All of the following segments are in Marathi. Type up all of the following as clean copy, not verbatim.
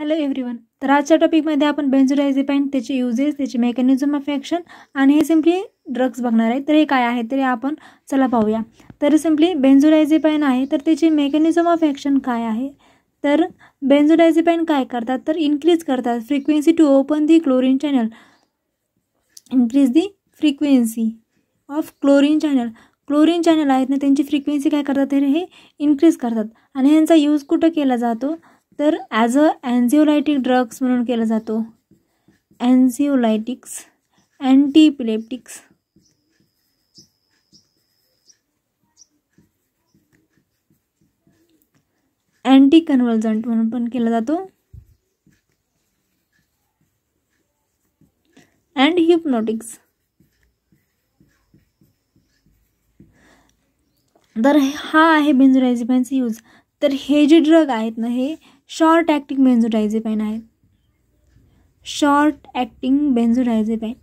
Hello everyone. तर आजच्या टॉपिकमध्ये आपण बेन्झोडायझेपाईन, त्याचे युजेस, त्याचे मेकॅनिझम ऑफ ॲक्शन आणि हे सिम्पली ड्रग्स बघणार आहे. तर हे काय आहे तरी आपण चला पाहूया. तर सिम्पली बेन्झोडायझेपाईन आहे, तर त्याची मेकॅनिझम ऑफ ॲक्शन काय आहे. तर बेन्झोडायझेपाईन काय करतात तर इन्क्रीज करतात frequency to open the chlorine channel. Increase the frequency of chlorine channel. Chlorine channel आहेत ना, त्यांची फ्रिक्वेन्सी काय करतात तर हे इन्क्रीज करतात. आणि ह्यांचा यूज कुठं केला जातो तर ॲज अ अँझिओलायटिक ड्रग्स म्हणून केला जातो. अँझिओलायटिक्स, अँटीइपिलेप्टिक्स, अँटी कन्व्हल्जंट म्हणून पण केला जातो, अँड हिप्नोटिक्स. तर हा आहे बेन्झोडायझेपाईनचा यूज. तर हे जे ड्रग आहेत ना, हे शॉर्ट ॲक्टिंग बेन्झोडायझेपाईन आहेत. Short acting benzodiazepine.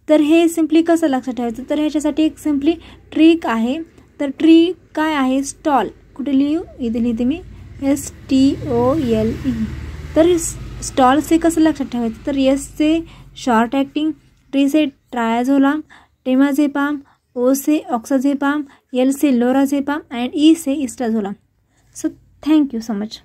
तर हे सिम्पली कसं लक्षात ठेवायचं तर ह्याच्यासाठी एक सिम्पली ट्रिक आहे. तर ट्रिक काय आहे, स्टॉल. कुठे लिहू, इथे लिहिते मी STOLE. तर स्टॉलचे कसं लक्षात ठेवायचं तर एसचे शॉर्ट ॲक्टिंग, ट्रीचे ट्रायाझोलाम, टेमाझेपाम, ओसे ऑक्साझेपाम, एलचे लोराझेपाम अँड ईचे estazolam. So thank you so much.